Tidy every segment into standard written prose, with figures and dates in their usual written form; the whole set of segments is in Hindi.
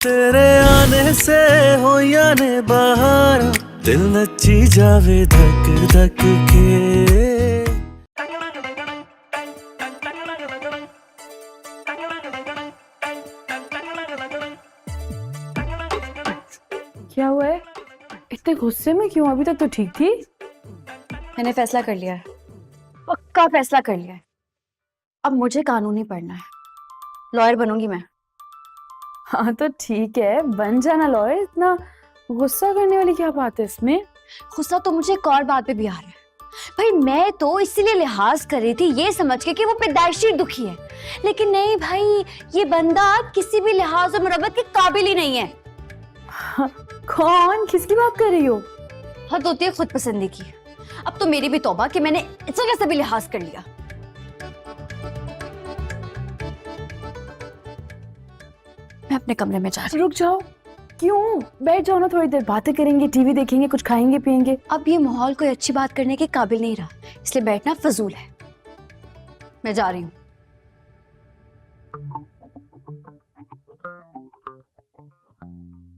तेरे आने से हो या ने बाहर दिल नची जावे धक धक के। क्या हुआ है? इतने गुस्से में क्यों? अभी तक तो ठीक थी। मैंने फैसला कर लिया है, पक्का फैसला कर लिया है। अब मुझे कानून ही पढ़ना है, लॉयर बनूंगी मैं। हाँ तो ठीक है, बन जाना लॉयर। इतना गुस्सा करने वाली क्या बात है इसमें? गुस्सा तो मुझे एक और बात पे भी आ रहा है भाई। मैं तो इसीलिए लिहाज कर रही थी ये समझ के कि वो पैदाइशी दुखी है, लेकिन नहीं भाई, ये बंदा किसी भी लिहाज और मुरब्बत के काबिल ही नहीं है। हाँ, कौन? किसकी बात कर रही हो? हद होती है खुद पसंदी की। अब तो मेरी भी तौबा कि मैंने इस जगह से भी लिहाज कर लिया। मैं अपने कमरे में जा रही हूँ। रुक जाओ। क्यों? बैठ जाओ ना, थोड़ी देर बातें करेंगे, टीवी देखेंगे, कुछ खाएंगे पिएंगे। अब ये माहौल कोई अच्छी बात करने के काबिल नहीं रहा, इसलिए बैठना फजूल है। मैं जा रही हूँ।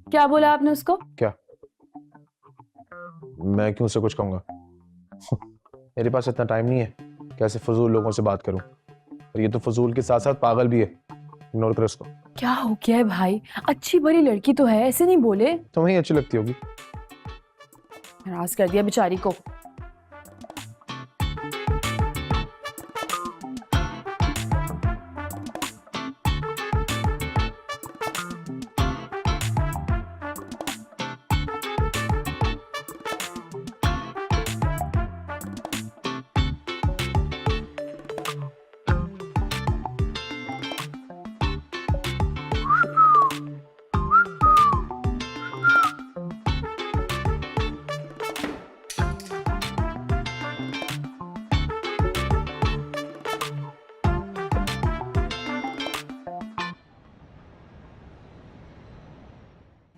क्या बोला आपने उसको? क्या? मैं क्यों उसे कुछ कहूंगा? मेरे पास इतना टाइम नहीं है कैसे फजूल लोगों से बात करूं। और ये तो फजूल के साथ साथ पागल भी है। इग्नोर कर उसको। क्या हो गया है भाई? अच्छी भली लड़की तो है, ऐसे नहीं बोले। तुम्हें अच्छी लगती होगी। नाराज कर दिया बेचारी को।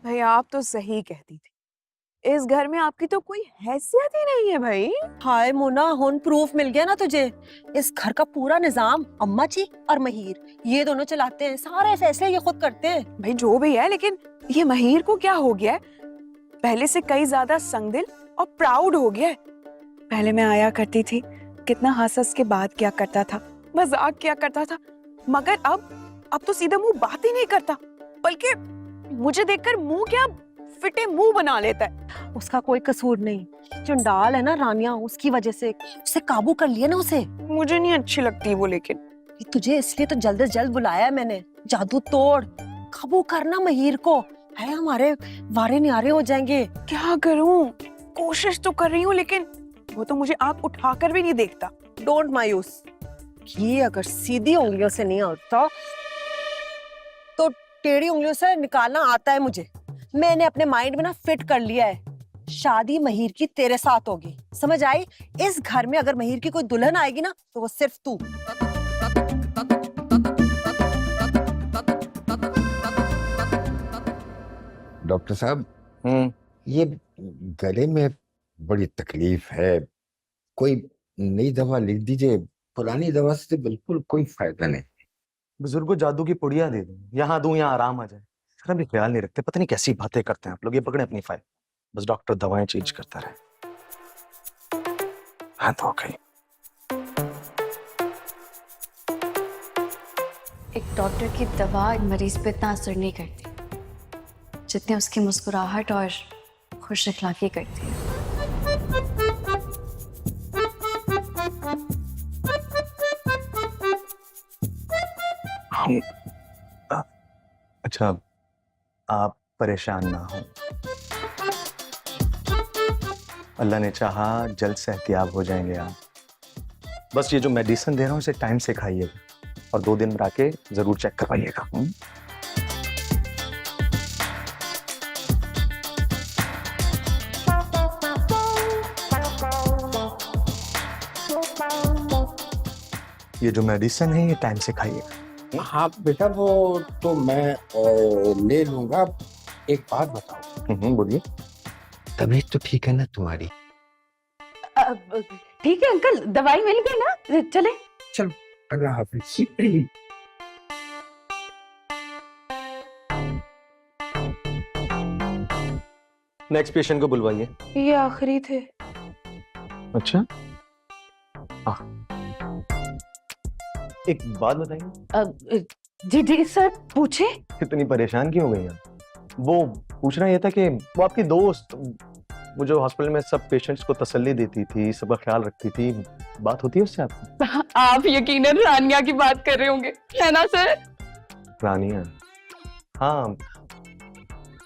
भाई आप तो सही कहती थी, इस घर में आपकी तो कोई हैसियत ही नहीं है भाई। हाय मोना, हुन प्रूफ मिल गया ना तुझे। इस घर का पूरा निजाम अम्मा जी और महिर ये दोनों चलाते हैं, सारे फैसले ये खुद करते हैं। भाई जो भी है, लेकिन ये महिर को क्या हो गया है? पहले से कई ज्यादा संगदिल और प्राउड हो गया है। पहले मैं आया करती थी, कितना हंस हंस के बात किया करता था, मजाक किया करता था, मगर अब तो सीधा मुंह बात ही नहीं करता, बल्कि मुझे देखकर मुंह क्या फिटे मुंह बना लेता है। उसका कोई कसूर नहीं, चंडाल है ना रानिया, उसकी वजह से उसे काबू कर लिया ना उसे। मुझे नहीं अच्छी लगती वो, लेकिन तुझे इसलिए तो जल्द से जल्द बुलाया है मैंने। जादू तोड़, काबू करना महिर को, है हमारे वारे न्यारे हो जाएंगे। क्या करूं? कोशिश तो कर रही हूँ, लेकिन वो तो मुझे आंख उठाकर भी नहीं देखता। डोंट मायूस, ये अगर सीधी उंगलियों से नहीं होता तो टेढ़ी उंगलियों से निकालना आता है मुझे। मैंने अपने माइंड में ना फिट कर लिया है, शादी महिर की तेरे साथ होगी, समझ आई? इस घर में अगर महिर की कोई दुल्हन आएगी ना तो वो सिर्फ तू। डॉक्टर साहब, ये गले में बड़ी तकलीफ है, कोई नई दवा लिख दीजिए। पुरानी दवा से बिल्कुल कोई फायदा नहीं। बुजुर्ग को जादू की पुड़िया दे दूं, यहाँ दूं, यहाँ आराम आ जाए। जरा भी ख्याल नहीं रखते, पता नहीं कैसी बातें करते हैं आप लोग। ये पकड़े अपनी फाइल, बस डॉक्टर दवाएं चेंज करता रहे। हाँ तो गई। एक डॉक्टर की दवा मरीज पे इतना असर नहीं करती जितने उसकी मुस्कुराहट और खुश अखलाकी करती है। अच्छा, आप परेशान ना हो, अल्लाह ने चाहा जल्द सेहतियाब हो जाएंगे आप। बस ये जो मेडिसिन दे रहा हूँ इसे टाइम से खाइएगा और 2 दिन में आके जरूर चेक करवाइएगा। ये जो मेडिसिन है ये टाइम से खाइएगा। हाँ बेटा, वो तो मैं ले लूंगा। एक बात बताओ। बोलिए। तबीयत तो ठीक है ना तुम्हारी? ठीक है अंकल, दवाई मिल गई ना, चले। चलो, अल्लाह हाफिज। नेक्स्ट पेशेंट को बुलवाइए। ये आखिरी थे। अच्छा एक बात बताइए, जी जी सर पूछे। इतनी परेशान क्यों हो गई आप? वो पूछना ये था कि वो आपकी दोस्त, वो जो हॉस्पिटल में सब पेशेंट्स को तसल्ली देती थी, सबका ख्याल रखती थी, बात होती है उससे आपकी? आप यकीनन रानिया की बात कर रहे होंगे, है ना सर? रानिया? हाँ,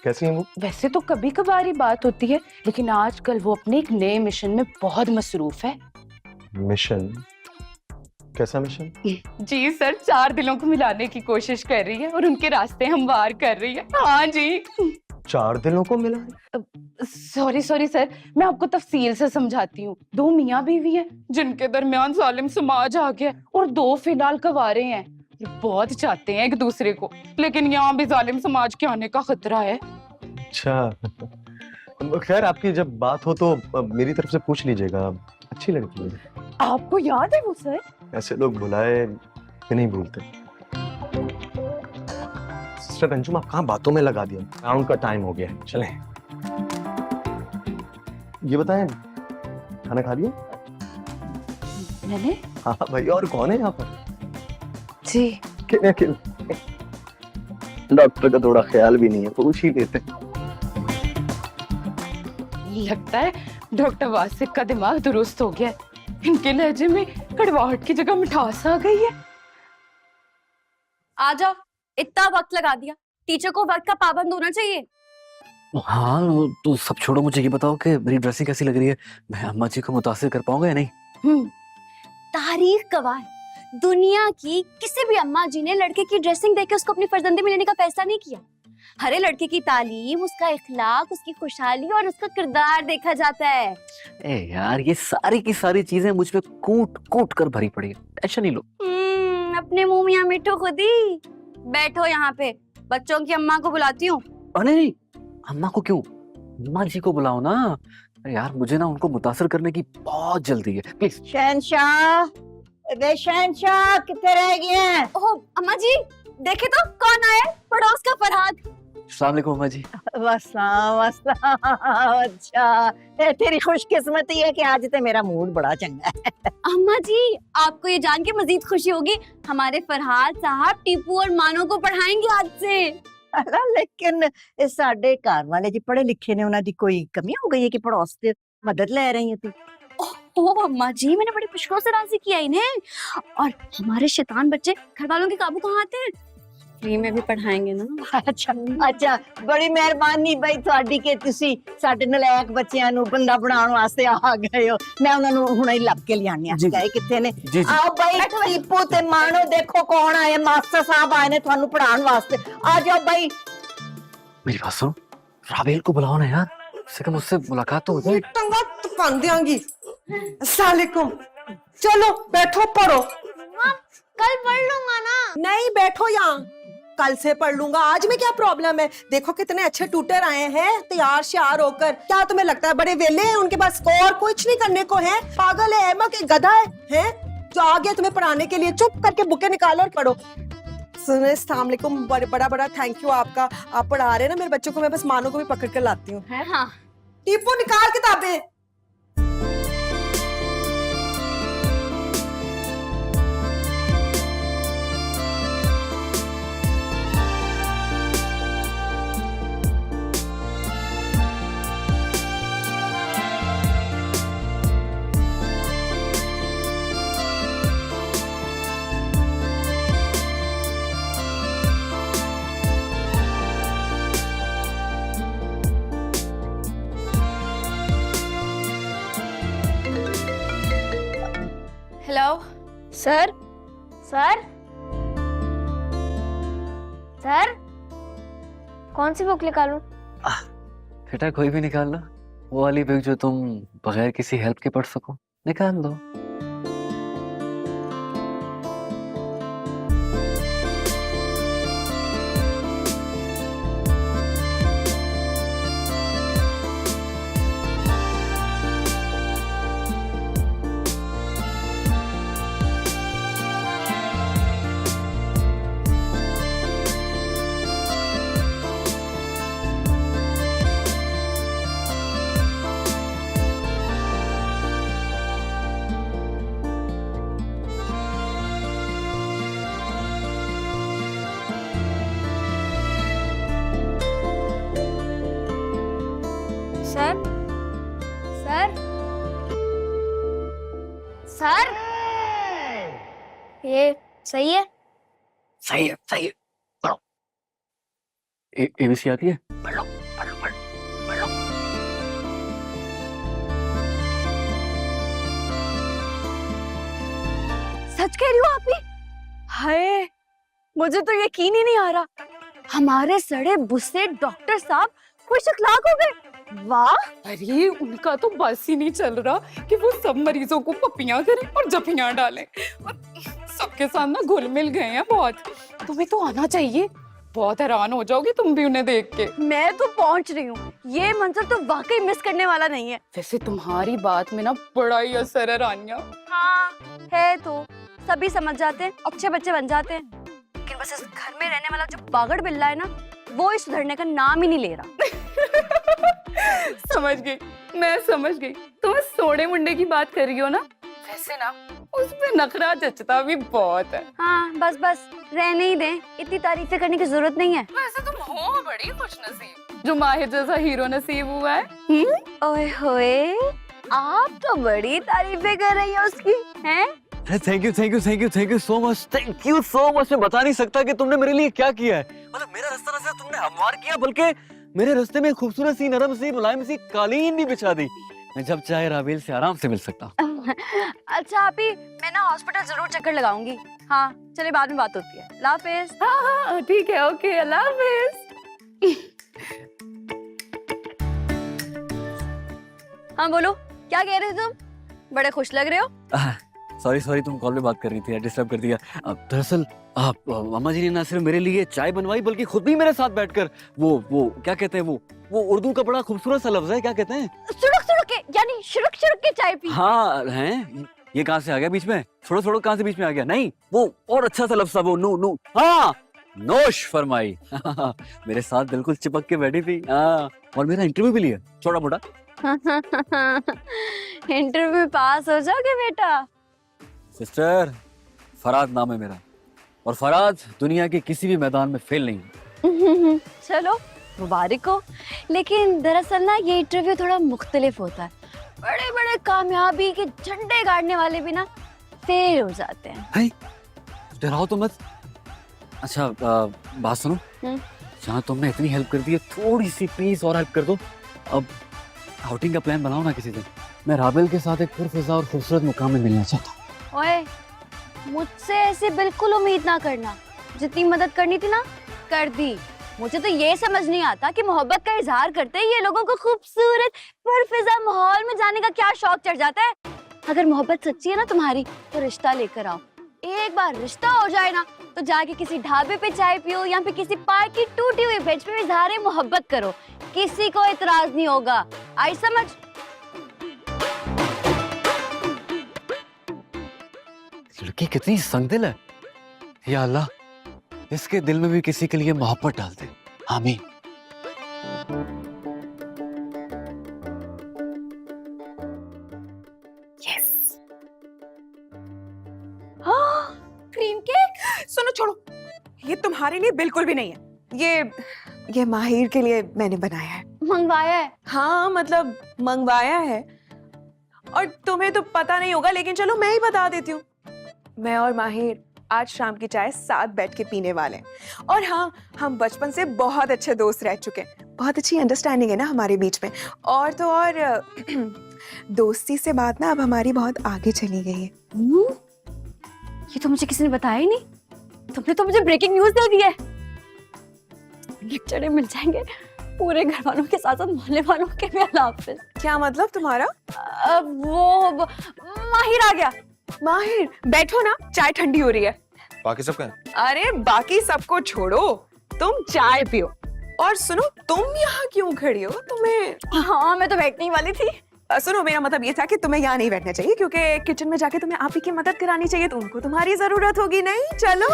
कैसी है वो? वैसे तो कभी कभार ही बात होती है, लेकिन आजकल वो अपने एक नए मिशन में बहुत मसरूफ है। मिशन? कैसा मिशन? जी सर, 4 दिलों को मिलाने की कोशिश कर रही है और उनके रास्ते हमवार कर रही है। हाँ जी। 4 दिलों को मिला है? सॉरी सर, मैं आपको तफसील से समझाती हूँ। 2 मियाँ बीवी हैं जिनके दरमियान जालिम समाज आ गया और 2 फिलहाल कवारे हैं। ये बहुत चाहते हैं एक दूसरे को, लेकिन यहाँ भी जालिम समाज के आने का खतरा है। अच्छा, खैर आपकी जब बात हो तो मेरी तरफ से पूछ लीजिएगा, अच्छी लड़की है। आपको याद है वो सर? ऐसे लोग बुलाए कि नहीं भूलते। सिस्टर अंजुम, आप कहाँ बातों में लगा दिया? राउंड का टाइम हो गया है, चलें। ये बताएं, खाना खा लिया? मैंने? हाँ भाई, और कौन है यहाँ पर? जी। अकेले डॉक्टर का थोड़ा ख्याल भी नहीं है, पूछ ही लेते। लगता है डॉक्टर वासिक का दिमाग दुरुस्त हो गया है। इनके लहजे में कड़वाहट की जगह मिठास आ गई है। आ जाओ, इतना वक्त लगा दिया। टीचर को वक्त का पाबंद होना चाहिए। हाँ तो सब छोड़ो, मुझे ये बताओ कि मेरी ड्रेसिंग कैसी लग रही है? मैं अम्मा जी को मुतासिर कर पाऊंगा या नहीं? तारीख गवाह है, दुनिया की किसी भी अम्मा जी ने लड़के की ड्रेसिंग देख के उसको अपनी फर्जंदे में लेने का फैसला नहीं किया। हरे लड़के की तालीम, उसका इखलाक, उसकी खुशहाली और उसका किरदार देखा जाता है। ए यार, ये सारी की सारी चीजें मुझ पे कूट कूट कर भरी पड़ी है। टेंशन नहीं लो। अपने मुंह मियां मिठो खुद ही। बैठो यहाँ पे, बच्चों की अम्मा को बुलाती हूँ। नहीं, अम्मा को क्यों? अम्मा जी को बुलाओ ना। अरे यार, मुझे ना उनको मुतासिर करने की बहुत जल्दी है, प्लीज। शहनशाह, वे शहनशाह कितने रह गए हैं? ओह अम्मा जी, देखे तो कौन आया? पड़ोस का फरहाद। अस्सलाम वालेकुम अम्मा जी। वसलाम वसलाम। अच्छा, तेरी खुशकिस्मती है कि आज तो मेरा मूड बड़ा चंगा है। अम्मा जी, आपको ये जान के मजीद खुशी होगी, हमारे फरहाद साहब टीपू और मानो को पढ़ाएंगे आज से। लेकिन साडे घर वाले जी पढ़े लिखे ने, उन्हां दी कोई कमी हो गई है कि पड़ोस से मदद ले रही है? ओह अम्मा जी, मैंने बड़ी मुश्किलों से राजी किया इन्हें। और हमारे शैतान बच्चे घर वालों के काबू कहाँ आते हैं? फ्री में भी पढ़ाएंगे ना। अच्छा, बड़ी मेहरबानी भाई ਤੁਹਾਡੀ ਕਿ ਤੁਸੀਂ ਸਾਡੇ ਨਲਾਇਕ ਬੱਚਿਆਂ ਨੂੰ ਬੰਦਾ ਬਣਾਉਣ ਵਾਸਤੇ ਆ ਗਏ ਹੋ। ਮੈਂ ਉਹਨਾਂ ਨੂੰ ਹੁਣੇ ਹੀ ਲੱਭ ਕੇ ਲਿਆਣੀ ਆ। ਗਏ ਕਿੱਥੇ ਨੇ? आओ भाई, टीपू ते मानो, देखो कौन आए, मास्टर साहब आए ने थानू पढ़ाने वास्ते। आ जाओ भाई। मेरी बात सुनो, राबेल को बुलाओ ना यार, उससे कम उससे मुलाकात तो हो जाए। टंगा दुकान देंगी। अस्सलाम वालेकुम। चलो बैठो पढ़ो। कल पढ़ लूंगा ना। नहीं, बैठो यहाँ, कल से पढ़ लूंगा। आज में क्या प्रॉब्लम है? देखो कितने अच्छे ट्यूटर आए हैं तैयार श्यार होकर। क्या तुम्हें लगता है बड़े वेले हैं उनके पास और कुछ नहीं करने को है? पागल है एमा के गधा है जो आ गया तुम्हें पढ़ाने के लिए। चुप करके बुकें निकालो और पढ़ो। सुने, अस्सलाम वालेकुम, बड़ा थैंक यू आपका। आप पढ़ा रहे हैं ना मेरे बच्चों को, मैं बस मानो को भी पकड़ कर लाती हूँ। हाँ। टीपू निकाल किताबें। Hello sir. सर सर, कौन सी बुक निकालूं? बेटा कोई भी निकाल लो, वो वाली बुक जो तुम बगैर किसी हेल्प के पढ़ सको, निकाल लो। ये सही है? सही है, सही है। पढ़ो। ABC आती है? पढ़ लो, पढ़ लो, पढ़ लो, पढ़ लो। सच कह रही हो आप भी? हाय, मुझे तो यकीन ही नहीं आ रहा। हमारे सड़े बुस्से डॉक्टर साहब खुश अखलाक हो गए। वाह। अरे उनका तो बस ही नहीं चल रहा कि वो सब मरीजों को पपियां करें और जपियां डालें और सबके साथ ना घुल मिल गए हैं बहुत। तुम्हें तो आना चाहिए, बहुत हैरान हो जाओगी तुम भी उन्हें देख के। मैं तो पहुंच रही हूँ, ये मंजर तो वाकई मिस करने वाला नहीं है। वैसे तुम्हारी बात में ना बड़ा ही असर है रानिया। हाँ है तो, सभी समझ जाते हैं, अच्छे बच्चे बन जाते हैं। लेकिन बस इस घर में रहने वाला जो बागड़ बिल्ला है ना, वो ही सुधरने का नाम ही नहीं ले रहा। समझ गई, मैं समझ गई। तुम इस सोने मुंडे की बात कर रही हो ना? वैसे ना उसमें नखरा जचता भी बहुत है। हाँ बस बस रहने ही दें, इतनी तारीफें करने की जरूरत नहीं है। वैसे तुम हो बड़ी खुशनसीब जो माहिर जैसा हीरो नसीब हुआ है। ओए होए, आप तो बड़ी तारीफें कर रही हो उसकी, हैं? अरे thank you, thank you, thank you, thank you so much, thank you so much. मैं बता नहीं सकता कि तुमने मेरे लिए क्या किया है। मतलब मेरा रास्ता ना सिर्फ तुमने हमवार किया, बल्कि मेरे रास्ते में खूबसूरत सी, नरम सी, मुलायम सी कालीन भी बिछा दी। मैं जब चाहे राबेल से आराम से मिल सकता हूँ। अच्छा आप ही, मैं ना हॉस्पिटल जरूर चक्कर लगाऊंगी। हाँ चलिए, बाद में बात होती है। अल्लाह हाफिज। हाँ ठीक है, ओके, अल्लाह हाफिज। हाँ बोलो, क्या कह रहे थे तुम? बड़े खुश लग रहे हो। सॉरी सॉरी, तुम कॉल पे बात कर रही थी, डिस्टर्ब कर दिया। दरअसल मामा जी ने ना सिर्फ मेरे लिए चाय बनवाई, बल्कि खुद भी मेरे साथ बैठकर वो क्या कहते हैं, वो उर्दू का बड़ा खूबसूरत सा लफ्ज है, क्या कहते हैं? सुड़क सुड़क के, यानी शुरुक शुरुक के चाय पी। हाँ हैं, ये कहाँ से आ गया बीच में? छोड़ो छोड़ो, कहाँ से बीच में आ गया? नहीं, वो और अच्छा सा लफ्ज था, वो नू नू, हाँ नोश फरमाई। मेरे साथ बिल्कुल चिपक के बैठी थी। हाँ, और मेरा इंटरव्यू भी लिया, छोटा मोटा। इंटरव्यू पास हो जाओगे बेटा। सिस्टर, फराद नाम है मेरा, और फराद दुनिया के किसी भी मैदान में फेल नहीं। चलो मुबारक हो। लेकिन दरअसल ना ये इंटरव्यू थोड़ा मुख्तलिफ होता है। बड़े बड़े कामयाबी के झंडे गाड़ने वाले भी ना फेल हो जाते हैं। डराओ तो मत। अच्छा बात सुनो, जहाँ तुमने इतनी हेल्प कर दी है, थोड़ी सी प्लीज और हेल्प कर दो। अब आउटिंग का प्लान बनाओ ना किसी दिन। मैं राबेल के साथ एक पुरफिजा और खूबसूरत मुकाम में मिलना चाहता हूँ। ओए, मुझसे ऐसे बिल्कुल उम्मीद ना करना। जितनी मदद करनी थी ना, कर दी। मुझे तो ये समझ नहीं आता कि मोहब्बत का इजहार करते ही ये लोगों को खूबसूरत पुरफिजा माहौल में जाने का क्या शौक चढ़ जाता है। अगर मोहब्बत सच्ची है ना तुम्हारी, तो रिश्ता लेकर आओ। एक बार रिश्ता हो जाए ना, तो जाके किसी ढाबे पे चाय पियो या फिर किसी पार्क की टूटी हुई बेंच पे इजहार मोहब्बत करो। किसी को इतराज नहीं होगा। आई समझ? लड़की कितनी संगदिल है। या अल्लाह, इसके दिल में भी किसी के लिए मोहब्बत डाल दे। आमीन। Cream cake? सुनो छोड़ो, ये तुम्हारे लिए बिल्कुल भी नहीं है। ये माहिर के लिए मैंने बनाया है। मंगवाया है? हाँ मतलब मंगवाया है, और तुम्हें तो पता नहीं होगा, लेकिन चलो मैं ही बता देती हूँ। मैं और माहिर आज शाम की चाय साथ बैठ के पीने वाले हैं। और हाँ, हम बचपन से बहुत अच्छे दोस्त रह चुके हैं। बहुत अच्छी अंडरस्टैंडिंग है ना हमारे बीच में। और तो और दोस्ती से बात ना अब हमारी बहुत आगे चली गई है। ये तो मुझे किसी ने बताया ही नहीं। तुमने तो मुझे ब्रेकिंग न्यूज दे दी है। लेक्चर मिल जाएंगे पूरे घर वालों के साथ साथ मोहल्ले वालों के भी। अल्लाह हाफिज। क्या मतलब तुम्हारा? वो माहिर आ गया। माहिर बैठो ना, चाय ठंडी हो रही है। बाकी सब कहाँ? अरे बाकी सबको छोड़ो, तुम चाय पियो। और सुनो, तुम यहाँ क्यों खड़ी हो? तुम्हें हाँ, मैं तो बैठने ही वाली थी। सुनो, मेरा मतलब ये था कि तुम्हें यहाँ नहीं बैठना चाहिए, क्योंकि किचन में जाके तुम्हें आप ही की मदद करानी चाहिए। तो उनको तुम्हारी जरूरत होगी। नहीं चलो।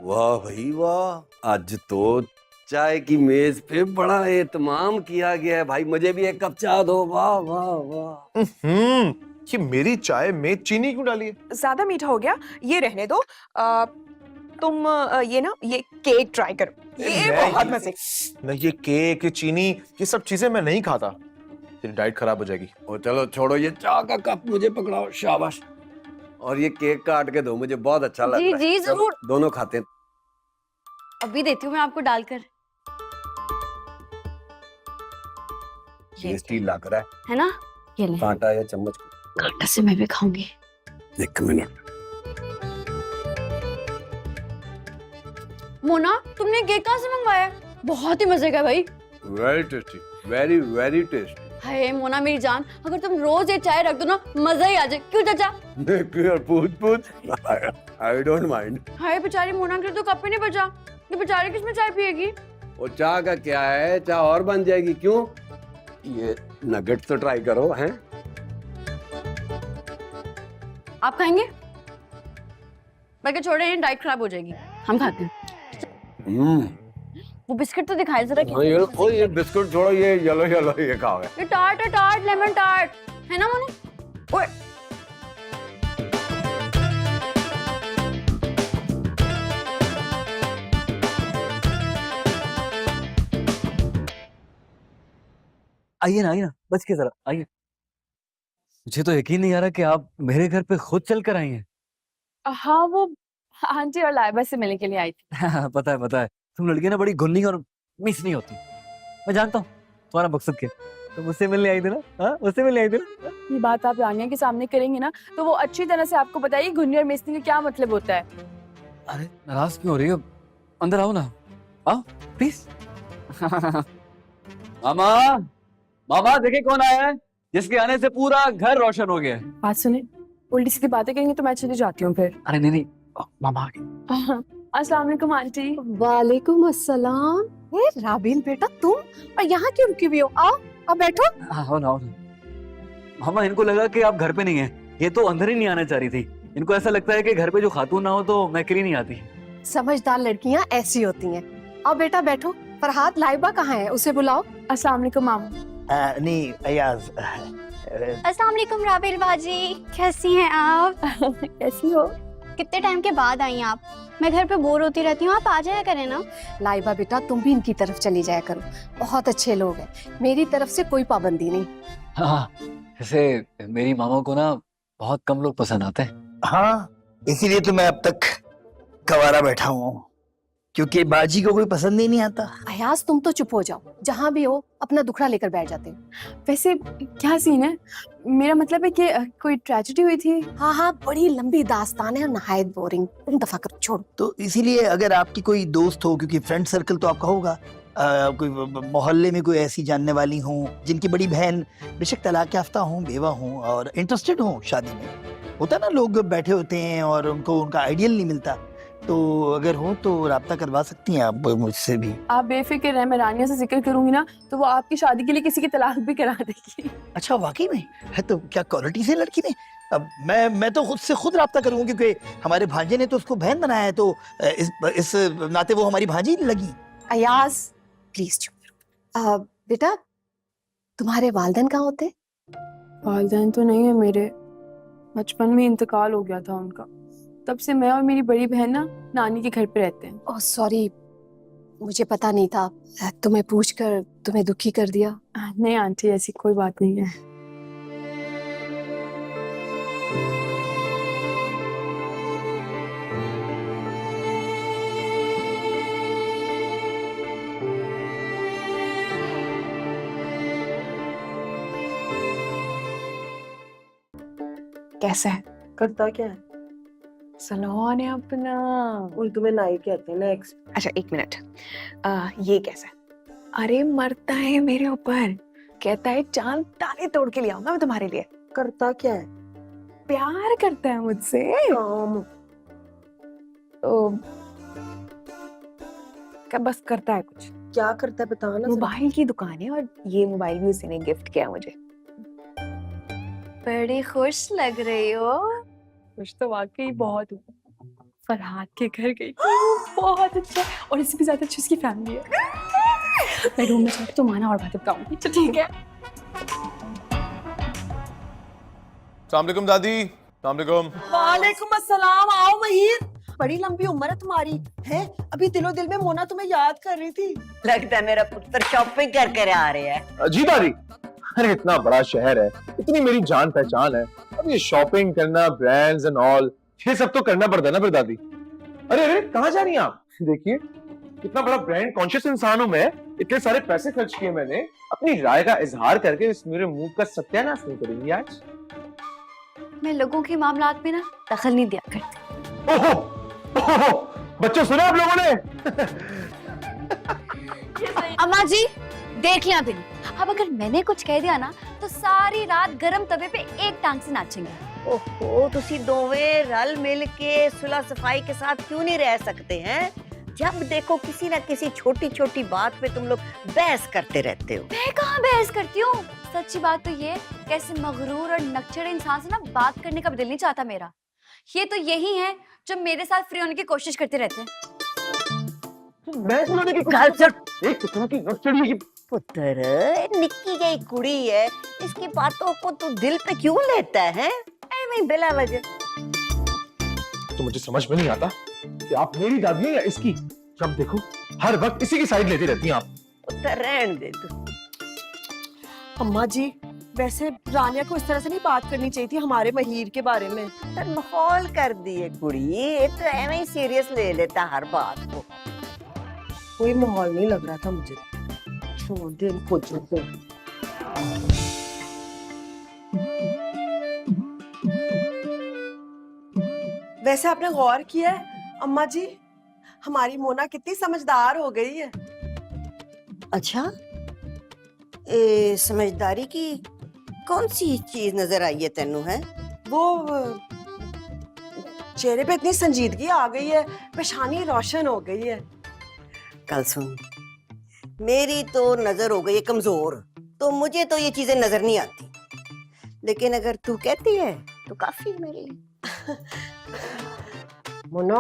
वाह भाई वाह, आज तो चाय की मेज पे बड़ा एहतमाम किया गया है भाई। मुझे भी एक कप चाय दो। वाह वाह वाह। ये मेरी चाय में चीनी क्यों डाली है? ज्यादा मीठा हो गया, ये रहने दो। तुम ये केक ट्राई करो, ये बहुत मजे। नहीं, ये केक, ये चीनी, ये सब चीजें मैं नहीं खाता। तेरी डाइट खराब हो जाएगी। और चलो छोड़ो, ये चाय का कप मुझे पकड़ाओ, शाबाश। और ये केक काट के दो, मुझे बहुत अच्छा लग जी रहा है। जी चलो, जरूर, दोनों खाते हैं। अभी देती हूँ मैं आपको डालकर, टेस्टी लग रहा है ना? ये ले, है। कांटा या चम्मच? कांटा से मैं भी खाऊंगी। एक मिनट। मोना, तुमने केक कहाँ से मंगवाया है? बहुत ही मजे का भाई। Very tasty, very very tasty. Hi Mona मेरी जान, अगर तुम रोज ये चाय रख दो ना, मजा ही आ जाए। क्यों चाचा? पूछ आई डोंट माइंड। हाय बेचारी मोना के लिए तो कप ही नहीं बचा, ये बेचारी किसमें चाय पिएगी? और चाय का क्या है, चाय और बन जाएगी। क्यों? ये नगेट तो ट्राई करो। हैं? आप खाएंगे? बल्कि छोड़े, डाइट खराब हो जाएगी, हम खाते हैं। वो बिस्किट तो दिखाए जरा। ये बिस्कुट छोड़ो, ये येलो येलो ये खाओ। ये टार्ट है, टार्ट, लेमन टार्ट है ना मोना? ओए आइए ना, बच के जरा आइए। मुझे तो यकीन नहीं आ रहा कि आप मेरे घर पे खुद चल कर आई हैं। हाँ, वो आंटी और लाइबा से मिलने के लिए आई थी। पता है तुम लड़कियां ना बड़ी गुन्नी और मिस नहीं होती। मैं जानता हूँ तुम्हारा मकसद क्या। तो मुझसे मिलने आई थी ना? हाँ, मुझसे मिलने आई थी ना? ये बात आप रानिया के सामने करेंगे ना, तो वो अच्छी तरह से आपको बताइए घुन्नी और मिसनी का क्या मतलब होता है। अरे नाराज क्यों हो रही हो? अंदर आओ ना, आओ प्लीज। मामा देखिए कौन आया है, जिसके आने से पूरा घर रोशन हो गया है। बात सुने, उल्टी सीधी बातें करेंगे तो मैं चली जाती हूँ फिर। अरे नहीं, मामा आ गए। अस्सलाम वालेकुम आंटी। वालेकुम अस्सलाम। राबिल बेटा, तुम और यहाँ क्यों रुकी हुई हो? आओ अब बैठो। आओ ना। मामा इनको लगा कि आप घर पे नहीं हैं, ये तो अंदर ही नहीं आना चाह रही थी। इनको ऐसा लगता है कि घर पे जो खातून ना हो तो मैकरी नहीं आती। समझदार लड़कियाँ ऐसी होती हैं। आओ बेटा बैठो। फरहाद, लाइबा कहाँ है? उसे बुलाओ। अस्सलाम वालेकुम मामा। नहीं अयाज। अस्सलाम वालेकुम राबिल बाजी, कैसी हैं आप? कैसी हो? कितने टाइम के बाद आई आप? मैं घर पे बोर होती रहती हूँ, आप आ जाया करें ना। लाइबा बेटा, तुम भी इनकी तरफ चली जाया करो, बहुत अच्छे लोग हैं। मेरी तरफ से कोई पाबंदी नहीं। हाँ, जैसे मेरी मामा को ना बहुत कम लोग पसंद आते हैं। हाँ, इसीलिए तो मैं अब तक कवारा बैठा हूँ, क्योंकि बाजी को कोई पसंद ही नहीं आता। अयाज, तुम तो चुप हो जाओ। जहाँ भी हो अपना दुखड़ा लेकर बैठ जाते हो। वैसे क्या सीन है? मेरा मतलब है कि कोई ट्रेजेडी हुई थी। हाँ, बड़ी लंबी दास्तान है और नहायत बोरिंग। तुम दफा करो, छोड़ो। तो इसीलिए अगर आपकी कोई दोस्त हो, क्योंकि फ्रेंड सर्कल तो आपका होगा, कोई मोहल्ले में कोई ऐसी जानने वाली हो जिनकी बड़ी बहन बेशक तलाक याफ्ता हो, बेवा हो और इंटरेस्टेड हो शादी में, होता है ना, लोग बैठे होते हैं और उनको उनका आइडियल नहीं मिलता, तो अगर हो तो राब्ता करवा सकती हैं आप मुझसे भी। आप बेफिक्र रहे, मैं रानिया से जिक्र करूंगी ना तो वो आपकी शादी के लिए किसी की तलाक भी करा देगी। अच्छा, वाकई में है? तो क्या क्वालिटी से लड़की में? अब मैं तो खुद से खुद राब्ता करूंगा, क्योंकि हमारे भांजे ने तो उसको बहन बनाया है, तो इस नाते वो हमारी भांजी लगी। अयाज प्लीज चुप करो। बेटा, तुम्हारे वालिदैन कहाँ होते? वालिदैन तो नहीं है मेरे, बचपन में इंतकाल हो गया था उनका। तब से मैं और मेरी बड़ी बहन ना नानी के घर पे रहते हैं। ओह सॉरी, मुझे पता नहीं था। तुम्हें पूछकर तुम्हें दुखी कर दिया। नहीं आंटी, ऐसी कोई बात नहीं है। कैसा है? करता क्या है? सलोन है अपना। उर्दू में नाई कहते हैं। नेक्स्ट। अच्छा, एक मिनट। ये कैसा है? अरे मरता है मेरे ऊपर, कहता है चांद तारे तोड़ के ले आऊंगा मैं तुम्हारे लिए। करता क्या है? प्यार करता है मुझसे। तो क्या बस करता है कुछ? क्या करता है बताओ ना। मोबाइल की दुकान है और ये मोबाइल भी उसी ने गिफ्ट किया मुझे। बड़ी खुश लग रही हो। कुछ तो वाकई बहुत हूँ। फरहाद के घर गई थी, वो बहुत अच्छा है और इससे भी ज्यादा अच्छी उसकी फैमिली है। मैं रूम में जाकर तुम आना और बातें बताऊंगी। तो ठीक है। अस्सलाम वालेकुम दादी। अस्सलाम वालेकुम। वालेकुम अस्सलाम। आओ महीर, बड़ी लंबी उम्र है तुम्हारी। है अभी दिलो दिल में मोना तुम्हें याद कर रही थी। लगता है मेरा पुत्र शॉपिंग कर कर आ रहे हैं। जी दादी। अरे इतना बड़ा शहर है, इतनी मेरी जान पहचान है, अब ये शॉपिंग करना, ब्रांड्स एंड ऑल, ये सब तो करना पड़ता है ना फिर दादी। अरे अरे कहाँ जा रही हैं आप? देखिए कितना बड़ा ब्रांड कॉन्शियस इंसान हूं मैं, इतने सारे पैसे खर्च किए मैंने, अपनी राय का इजहार करके इस मेरे मुंह का सत्यानाश नहीं करूंगी आज। मैं लोगों के मामलात में ना दखल नहीं दिया करती। ओहो, ओहो, बच्चों सुना आप लोगों ने? अम्मा जी देख लिया दिन, अब अगर मैंने कुछ कह दिया ना तो सारी रात गरम तवे पे एक टांग से नाचेंगे। ओहो, तुसी दोवे रल मिल के सुलह सफाई के साथ क्यों नहीं रह सकते हैं? जब देखो किसी ना किसी छोटी छोटी बात पे तुम लोग बहस करते रहते हो। मैं कहाँ बहस करती हूँ, सच्ची बात तो ये कैसे मगरूर और नकचढ़े इंसान से ना बात करने का दिल नहीं चाहता मेरा। ये तो यही है जो मेरे साथ फ्री होने की कोशिश करते रहते हैं। मैं सुनाने की गल सुन, एक किस्म की नक्सली की पुत्र, निक्की गई कुड़ी है, इसकी बातों को तू दिल पे क्यों लेता है? ऐਵੇਂ बिला वजह। तो मुझे समझ में नहीं आता कि आप मेरी दादी हैं या इसकी। जब देखो हर वक्त इसी की साइड लेती रहती हैं आप। पुत्र रहने दे तू। अम्मा जी वैसे रानिया को इस तरह से नहीं बात करनी चाहिए थी हमारे महीर के बारे में। तर माहौल कर दिए कुड़ी, ये तो ऐਵੇਂ ही सीरियस ले लेता हर बात को। कोई माहौल नहीं लग रहा था मुझे। छोड़ दे इनको चुप। वैसे आपने गौर किया है अम्मा जी, हमारी मोना कितनी समझदार हो गई है। अच्छा, समझदारी की कौन सी चीज नजर आई है तेनू? है वो चेहरे पे इतनी संजीदगी आ गई है, पेशानी रोशन हो गई है। कल सुन, मेरी तो नजर हो गई है कमजोर, तो मुझे तो ये चीजें नजर नहीं आती, लेकिन अगर तू कहती है तो काफी है मेरे लिए। मोना,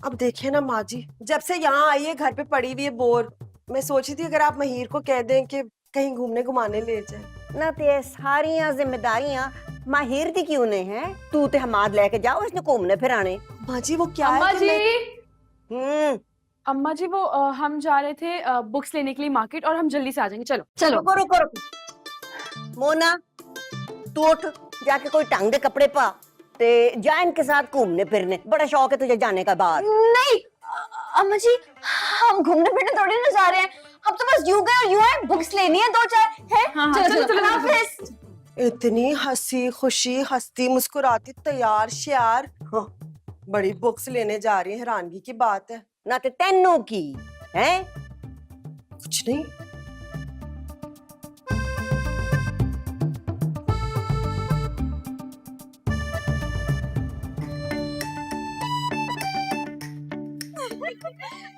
अब देखिए ना माँ जी, जब से यहाँ आई है घर पे पड़ी हुई है बोर। मैं सोची थी अगर आप महीर को कह दें कि कहीं घूमने घुमाने ले जाए। ना ते सारियां जिम्मेदारियां माहिर दी क्यों नहीं है? तू ते हमाद लेके जाओ इसने घूमने फिराने। माँ जी वो क्या अम्मा है कि जी, हम्म, अम्मा जी वो हम जा रहे थे बुक्स लेने के लिए मार्केट, और हम जल्दी से आ जाएंगे। चलो चलो रुको रुको रुको। मोना, तू उठ, जाके कोई ढंग दे कपड़े पा ते जा इनके साथ घूमने फिरने। बड़ा शौक है तुझे जाने का बाहर। नहीं अम्मा जी, हम घूमने फिरने थोड़ी ना जा रहे हैं, हम तो बस यूं गए और यूं आए, बुक्स लेनी है 2-4 है। हाँ, चलो चलो, चलो चलो, अल्लाह हाफिज। इतनी हंसी खुशी हंसती मुस्कुराती तैयार श्यार, हाँ, बड़ी बुक्स लेने जा रही है, हैरानगी की बात है। ना ते तेनू की है? कुछ नहीं।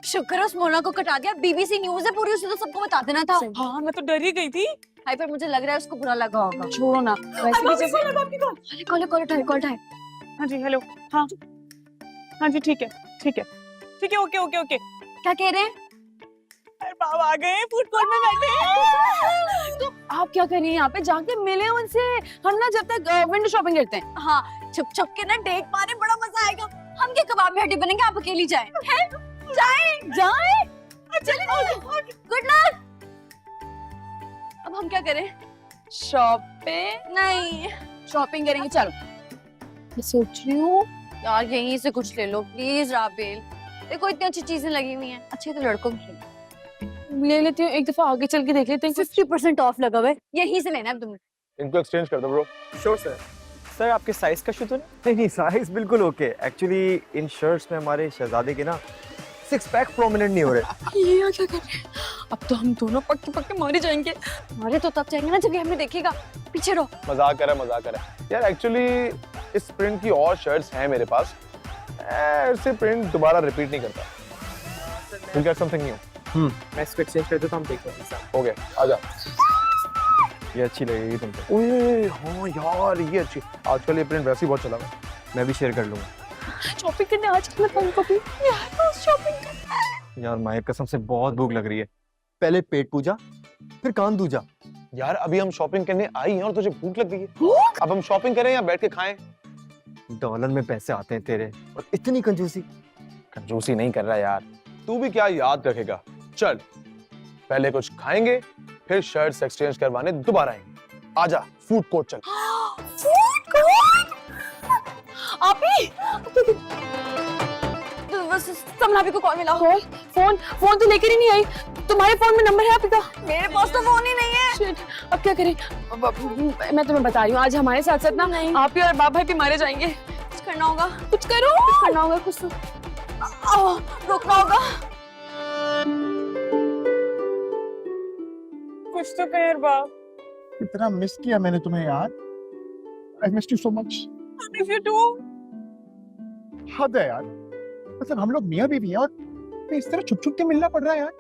शुक्र है उस मोना को कटा दिया, बीबीसी न्यूज़ है पूरी, उसे तो सबको बता देना था। हाँ मैं तो डर ही गई थी। हाय पर मुझे लग रहा है उसको बुरा लगा होगा। छोड़ो ना, वैसे भी जैसे अरे कॉल उठाए। हाँ जी हेलो, हाँ हाँ जी ठीक है ठीक है ठीक है, ओके ओके ओके। क्या कह रहे हैं? अरे बाबा आ गए, फूड कोर्ट में बैठे हैं। तो आप क्या कर रही हैं यहाँ पे? जाके मिले उनसे। हम ना जब तक विंडो शॉपिंग करते हैं। हाँ छुप छुप के ना डेट मारे, बड़ा मजा आएगा। हम क्या कबाब में हड्डी बनेंगे, आप अकेली जाएं? हैं? जाएं? चलिए गुड लक। अब हम क्या करें? शॉपिंग? नहीं शॉपिंग करेंगे, चलो। मैं सोच रही हूँ यार यहीं से कुछ ले लो प्लीज राबेल, देखो इतनी अच्छी चीजें लगी हुई हैं, अच्छे तो लड़कों की। ले लेती हूँ, एक दफा आगे चल के देख लेते हैं। 50% ऑफ लगा हुआ है, यहीं से लेना है तुमने। इनको एक्सचेंज कर दो ब्रो। Sure sir. सर आपके साइज का शू तो नहीं? नहीं साइज बिल्कुल ओके। एक्चुअली इन शर्ट्स में हमारे शहजादे के ना 6 पैक प्रोमिनेंट नहीं हो रहे। ये क्या कर रहे हैं? अब तो हम दोनों पक्के पक्के मारे जाएंगे। मारे तो तब जाएंगे ना जब ये हमें देखेगा। पीछे रहो। मजाक कर रहा है यार। एक्चुअली इस प्रिंट की और शर्ट्स हैं मेरे पास, ऐसे प्रिंट दोबारा रिपीट नहीं करता। We'll get something new. मैं इसको एक्सचेंज कर देता हूँ, देख लो सर। हो गया, आजा। ये अच्छी लगेगी तुमको। ओए हाँ यार ये अच्छी, आजकल ये प्रिंट वैसे ही बहुत चला हुआ है। मैं भी शेयर कर लूंगा। शॉपिंग करने आज कल को भी यार, शॉपिंग करना है। यार मायर कसम से बहुत भूख लग रही है। पहले पेट पूजा, फिर कान दूजा। यार अभी हम शॉपिंग करने आई हैं और तुझे भूख लग गई है। अब हम शॉपिंग करें या बैठ के खाएं? डॉलर में पैसे आते हैं तेरे, और इतनी कंजूसी। कंजूसी नहीं कर रहा यार, तू भी क्या याद रखेगा। चल पहले कुछ खाएंगे, फिर शर्ट्स एक्सचेंज करवाने दोबारा आएंगे। आजा फूड कोर्ट चल। Food court? आपी समना भी को कॉल मिला। फोन फोन तो लेकर ही नहीं आई। तुम्हारे फोन में नंबर है आपी का? मेरे पास तो फोन ही नहीं है। शिट, अब क्या करें? मैं तुम्हें बता रही हूँ, आज हमारे साथ साथ ना आप ही और बाप भाई भी मारे जाएंगे। कुछ करना होगा, कुछ करो, कुछ करना होगा, कुछ तो रोकना होगा। कुछ तो कर बाप। कितना मिस किया मैंने तुम्हें यार। I missed you so much. If you do, हद है यार, मतलब हम लोग मियाँ बीवी हैं और इस तरह छुप छुप के मिलना पड़ रहा है यार।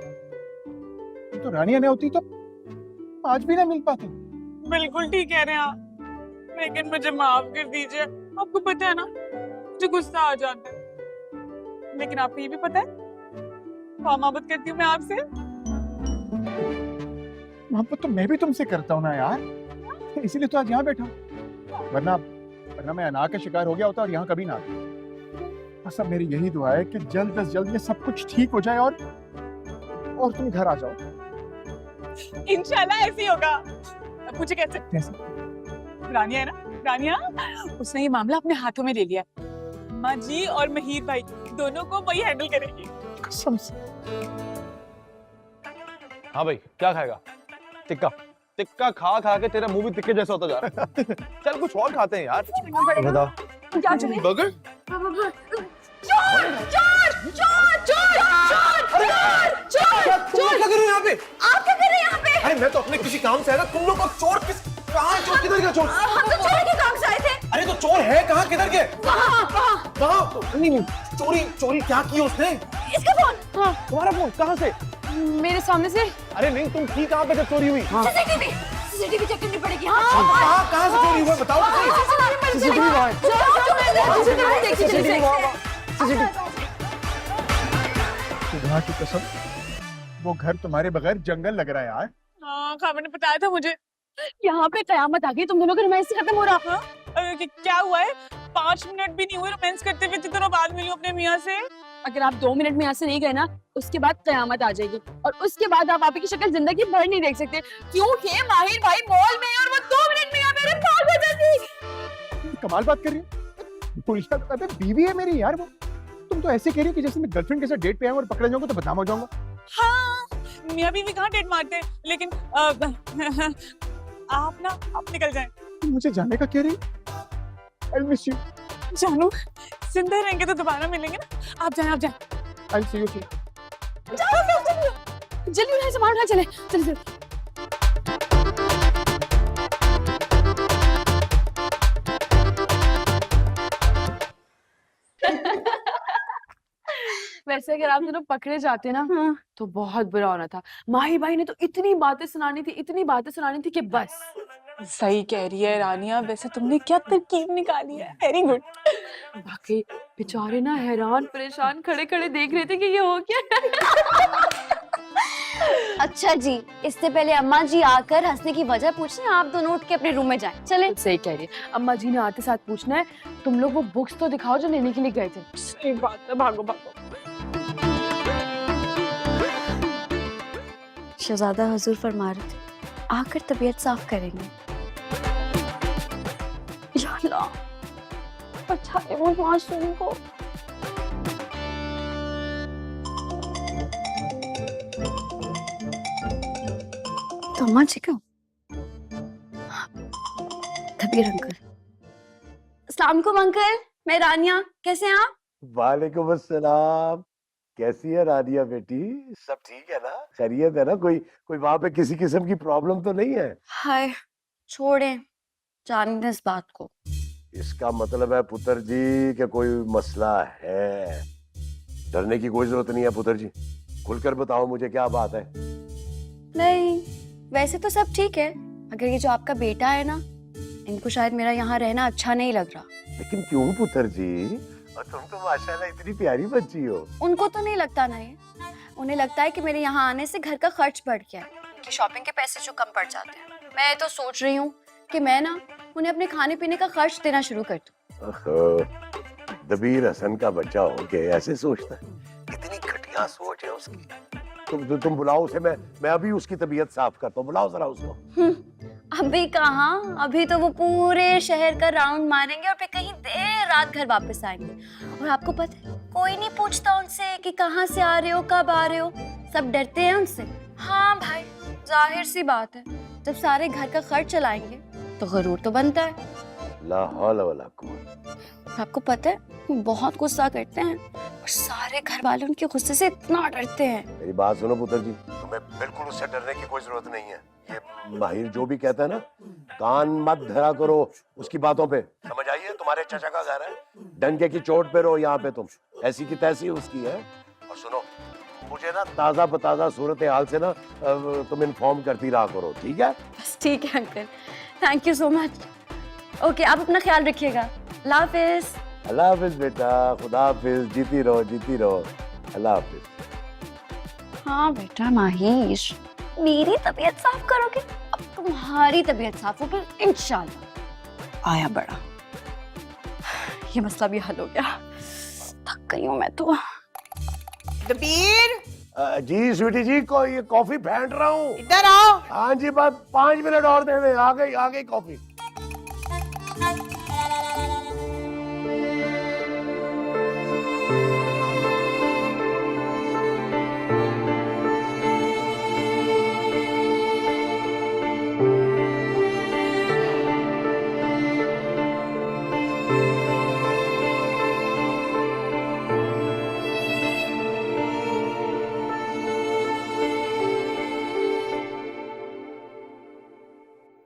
तो रानी आने होती तो आज भी ना मिल पाते। बिल्कुल ठीक कह रहे हैं आप, लेकिन मुझे माफ कर दीजिए। आपको पता है ना मुझे गुस्सा आ जाता है, लेकिन आपको ये भी पता है मोहब्बत करती हूँ मैं आपसे। मोहब्बत तो मैं भी तुमसे करता हूँ ना यार, इसीलिए तो आज यहाँ बैठा हूँ। वरना मैं अनार का शिकार हो गया होता और यहाँ कभी ना आता। बस अब मेरी यही दुआ है कि जल्द से जल्द ये सब कुछ ठीक हो जाए और तुम घर आ जाओ। इंशाल्लाह ऐसे ही होगा। अब मुझे कैसे? रानिया है ना, रानिया, उसने ये मामला अपने हाथों में ले लिया। अम्मा जी और महीर भाई दोनों को वही हैंडल करेगी। कसम से। हाँ भाई क्या खाएगा? टिक्का। टिक्का खा खा के तेरा मुंह भी टिक्के जैसा होता जा रहा है। चल कुछ और खाते हैं यार। बताओ। क्या चाहिए? बर्गर? चोर! क्या कर रहे हो यहाँ पे? आप क्या कर रहे हैं यहाँ पे? अरे मैं तो अपने किसी काम से आया था, तुम लोग को चोर कहाँ है? चोर किधर गया चोर? हम तो चोरी के काम से आए थे। अरे तो चोर है कहाँ, किधर गए? वहाँ। कहाँ? नहीं चोरी क्या की उसने? इसका फोन। हाँ। तुम्हारा फोन कहाँ से? मेरे सामने से। अरे नहीं तुम थी कहाँ पे जब चोरी हुई? सीसीटीवी चेक करनी पड़ेगी। हाँ। कहाँ से चोरी हुआ बताओ तो सही। सीसीटीवी वहाँ है। सीसीटीवी। खुदा की कसम, वो घर तुम्हारे बगैर जंगल लग रहा है यार। हाँ, खामन ने बताया था मुझे। यहाँ पे कयामत आ गई, तुम दोनों का रोमांस खत्म हो रहा। क्या हुआ है? 5 मिनट भी नहीं हुए रोमांस करते हुए, दोनों बाद मिली अपने मियाँ से। अगर आप 2 मिनट में यहाँ से नहीं गए ना, उसके बाद कयामत आ जाएगी और उसके बाद आप आपकी शक्ल जिंदगी भर नहीं देख सकते, क्योंकि माहिर भाई मॉल में है और वो 2 मिनट में यहाँ मेरे पास हो जाती। कमाल बात कर रही हो। पुलिस का बीवी है मेरी यार वो। तुम तो ऐसे कह रही हो कि जैसे मैं गर्लफ्रेंड के साथ डेट पे आऊं और पकड़ा जाऊंगा तो बदनाम हो जाऊंगा। हाँ, मियाँ बीवी कहाँ डेट मारते हैं, लेकिन आप निकल जाएं। मुझे जाने का कह रही? I'll miss you. जानू, जिंदा रहेंगे तो दोबारा मिलेंगे ना। आप जाएं। I'll see you soon. जल्दी उठाए सामान उठाए, चले चले। वैसे अगर आप दोनों पकड़े जाते ना तो बहुत बुरा होना था। माही भाई ने तो इतनी बातें सुनानी थी कि बस। सही कह रही है रानिया, वैसे तुमने क्या तरकीब निकाली है। Very good. बाकी बेचारे ना हैरान परेशान खड़े खड़े देख रहे थे कि ये हो क्या। अच्छा जी, इससे पहले अम्मा जी आकर हंसने की वजह पूछें, आप दोनों उठ के अपने रूम में जाएं। चलें। सही कह रही है अम्मा जी ने आते साथ पूछना है, तुम लोग वो बुक्स तो दिखाओ जो लेने के लिए गए थे। सही बात है, भागो। शहजादा हुजूर फरमा रहे थे, आकर तबीयत साफ करेंगे। या अल्लाह, अच्छा है वो मासूम को। तो अम्मा जी क्यों? कबीर अंकल। अस्सलाम वालेकुम अंकल, मैं रानिया, कैसे हैं आप? वालेकुम अस्सलाम। कैसी है रानिया बेटी? सब ठीक है ना? खैरियत है ना? कोई वहां पे किसी किस्म की प्रॉब्लम तो नहीं है? हाय, छोड़ें, जाने दें इस बात को। इसका मतलब है पुत्र जी कि कोई मसला है। डरने की कोई जरूरत नहीं है पुत्र जी, खुलकर बताओ मुझे क्या बात है। नहीं, वैसे तो सब ठीक है, मगर ये जो आपका बेटा है ना, इनको शायद मेरा यहाँ रहना अच्छा नहीं लग रहा। लेकिन क्यों पुत्र जी? और तुम तो माशाल्लाह इतनी प्यारी बच्ची हो। उनको तो नहीं लगता ना ये, उन्हें लगता है कि मेरे यहाँ आने से घर का खर्च बढ़ गया है, कि शॉपिंग के पैसे जो कम पड़ जाते हैं। मैं तो सोच रही हूँ कि मैं ना उन्हें अपने खाने पीने का खर्च देना शुरू कर दूँ। दबीर हसन का बच्चा हो के ऐसे सोचता है? इतनी घटिया क्या सोच है उसकी। तुम बुलाओ उसे, मैं अभी उसकी तबीयत साफ करता हूँ। बुलाओ जरा उसको। अभी कहाँ, अभी तो वो पूरे शहर का राउंड मारेंगे और फिर कहीं देर रात घर वापस आएंगे। और आपको पता है कोई नहीं पूछता उनसे कि कहाँ से आ रहे हो, कब आ रहे हो, सब डरते हैं उनसे। हाँ भाई, जाहिर सी बात है, जब सारे घर का खर्च चलाएंगे तो गरूर तो बनता है। ला हौल वला कुव्वत। आपको पता है वो बहुत गुस्सा करते हैं और सारे घर वाले उनके गुस्से से इतना डरते हैं। मेरी बात सुनो पुत्र जी, तुम्हें बिल्कुल उससे डरने की कोई जरूरत नहीं है। ये माहिर जो भी कहता है ना, कान मत धरा करो उसकी बातों पे, समझ आइए? तुम्हारे चचा का घर है, डंके की चोट पे रहो यहाँ पे तुम, ऐसी की तैसी उसकी है। और सुनो, मुझे ना ताजा बताजा सूरत हाल से ना तुम इन्फॉर्म करती रहा करो, ठीक है? बस ठीक है uncle, thank you so much. Okay, आप अपना ख्याल रखिएगा। अल्लाह हाफिज। अल्लाह हाफिज बेटा, खुदा हाफिज, जीती रहो जीती रहो, अल्लाह हाफिज। हाँ बेटा माहिर, मेरी तबीयत साफ करोगे, अब तुम्हारी तबीयत साफ होगी इंशाल्लाह। आया बड़ा। ये मसला भी हल हो गया। थक गई हूँ मैं तो। दबीर, जी स्वीटी जी, को ये कॉफी फेंट रहा हूँ। इधर आओ। हाँ जी, बस 5 मिनट और दे दे, आ गई कॉफी।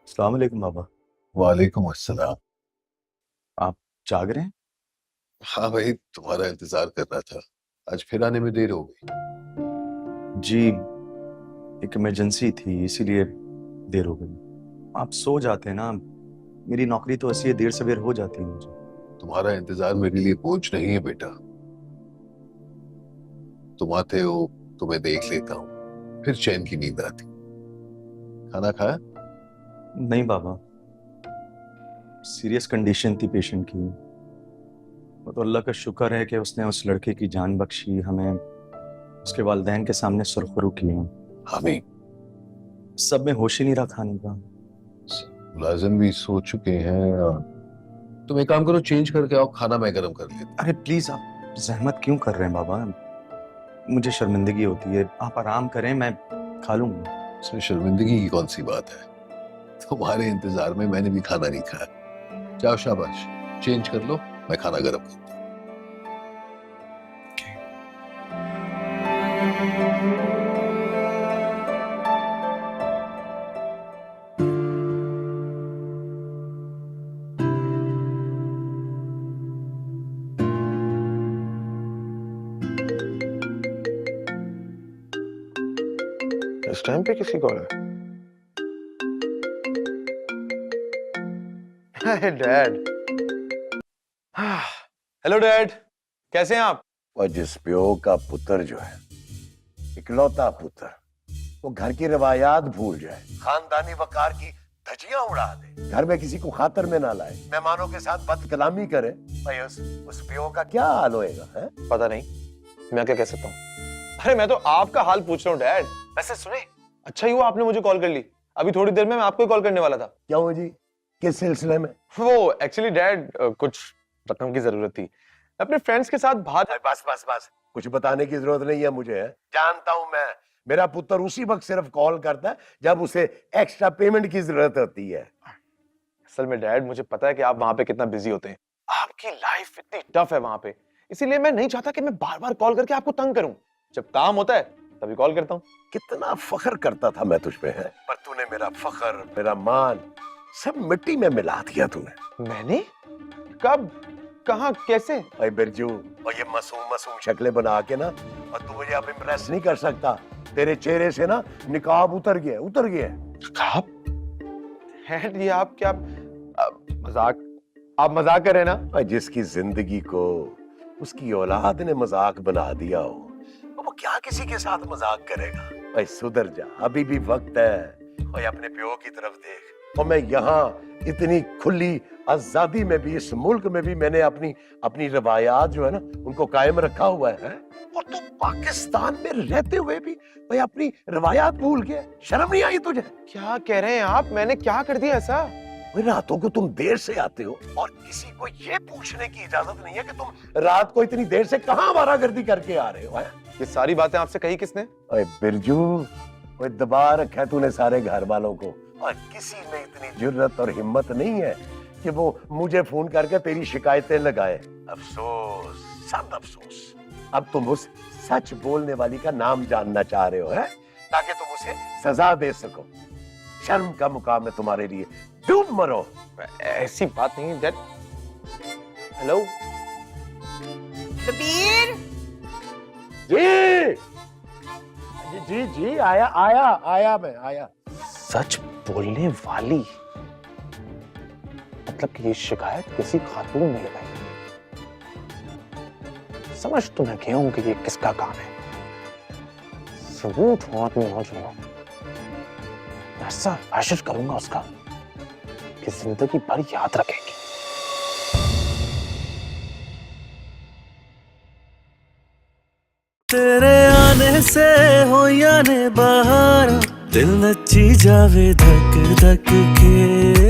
अस्सलाम वालेकुम बाबा। वालेकुम अस्सलाम। आप जाग रहे हैं? हाँ भाई, तुम्हारा इंतजार कर रहा था, आज फिर आने में देर हो गई। जी, एक इमरजेंसी थी इसीलिए देर हो गई। आप सो जाते हैं ना, मेरी नौकरी तो ऐसी है, देर सवेर हो जाती है मुझे। तुम्हारा इंतजार मेरे लिए बोझ नहीं है बेटा, तुम आते हो, तुम्हें देख लेता हूँ, फिर चैन की नींद आती। खाना खाया? नहीं बाबा, सीरियस कंडीशन थी पेशेंट की। वो तो अल्लाह का शुक्र है कि उसने उस लड़के की जान बख्शी, हमें उसके वालिदैन के सामने सुरखरू किए। हमें सब में होश ही नहीं रहा खाने का। मुलाजिम भी सो चुके हैं, तुम एक काम करो, चेंज करके आओ, खाना मैं गरम कर लेता। अरे प्लीज, आप जहमत क्यों कर रहे हैं बाबा? मुझे शर्मिंदगी होती है, आप आराम करें, मैं खा लूंगा। इसमें शर्मिंदगी की कौन सी बात है? तुम्हारे इंतजार में मैंने भी खाना नहीं खाया। जाओ शाबाश, चेंज कर लो, मैं खाना गरम करता हूँ। इस टाइम पे किसी कॉल है? डैड। हेलो डैड, कैसे हैं आप? और जिस प्यो का पुत्र जो है, इकलौता पुत्र, वो घर की रवायात भूल जाए, खानदानी वकार की धज्जियां उड़ा दे, घर में किसी को खातर में ना लाए, मेहमानों के साथ बदकलामी करे, भाई उस प्यो का क्या हाल होएगा? है पता नहीं, मैं क्या कह सकता हूँ। अरे मैं तो आपका हाल पूछ रहा हूँ डैड। वैसे सुने, अच्छा ही हुआ आपने मुझे कॉल कर ली, अभी थोड़ी देर में मैं आपको कॉल करने वाला था। क्या हुआ जी, किस सिलसिले में? वो एक्चुअली डैड कुछ रकम की जरूरत थी, अपने फ्रेंड्स के साथ बाहर। बस कुछ बताने की जरूरत नहीं है मुझे, है? जानता हूं मैं, मेरा पुत्र उसी वक्त सिर्फ कॉल करता है जब उसे एक्स्ट्रा पेमेंट की जरूरत होती है। असल में डैड, मुझे पता है कि आप वहां पे कितना बिजी होते हैं, आपकी लाइफ इतनी टफ है वहां पे, इसीलिए मैं नहीं चाहता कि मैं बार बार कॉल करके आपको तंग करूं। जब काम होता है तभी कॉल करता हूं। कितना फख्र करता था मैं तुझ पे, है, पर तूने मेरा फख्र, मेरा मान सब मिट्टी में मिला दिया तूने। मैंने? कब, कहां, कैसे? भाई बिरजू, और ये मासूम शक्लें बना के ना, और तू मुझे अब इम्प्रेस नहीं कर सकता। तेरे चेहरे से ना निकाब उतर गया। निकाब? डैड, ये आप क्या मजाक, आप मजाक कर रहे हैं ना? जिसकी जिंदगी को उसकी औलाद ने मजाक बना दिया हो, वो क्या किसी के साथ मजाक करेगा? भाई सुधर जा, अभी भी वक्त है। भाई अपने प्यो की तरफ देख, और मैं यहाँ इतनी खुली आजादी में भी, इस मुल्क में भी मैंने अपनी अपनी रवायात जो है ना उनको कायम रखा हुआ है। और तू पाकिस्तान में रहते हुए भी भाई अपनी रवायात भूल गया, शर्म नहीं आई तुझे? क्या कह रहे हैं आप? मैंने क्या कर दिया ऐसा? भाई रातों को तुम देर से आते हो और किसी को ये पूछने की इजाजत नहीं है कि तुम रात को इतनी देर से कहाँ आवारागर्दी करके आ रहे हो? ये सारी बातें आपसे कही किसने? ओए बिरजू, ओए दबा रखा है तूने सारे घर वालों को, और किसी में इतनी जुर्रत और हिम्मत नहीं है कि वो मुझे फोन करके तेरी शिकायतें लगाए। अफसोस, सब अफसोस। अब तुम उस सच बोलने वाली का नाम जानना चाह रहे हो, है? ताकि तुम उसे सजा दे सको। शर्म का मुकाम है तुम्हारे लिए, डूब मरो। ऐसी बात नहीं डैड। हेलो कबीर जी जी जी जी, आया आया आया, मैं आया। सच बोलने वाली मतलब कि ये शिकायत किसी खातून ने लगाई। समझ तो मैं गया हूं कि ये किसका काम है। सबूत हाथ में हो जाऊंगा, ऐसा अशर करूंगा उसका कि जिंदगी भर याद रखेगी। तेरे आने से हो या ने बहार, दिल नची जावे धक धक के।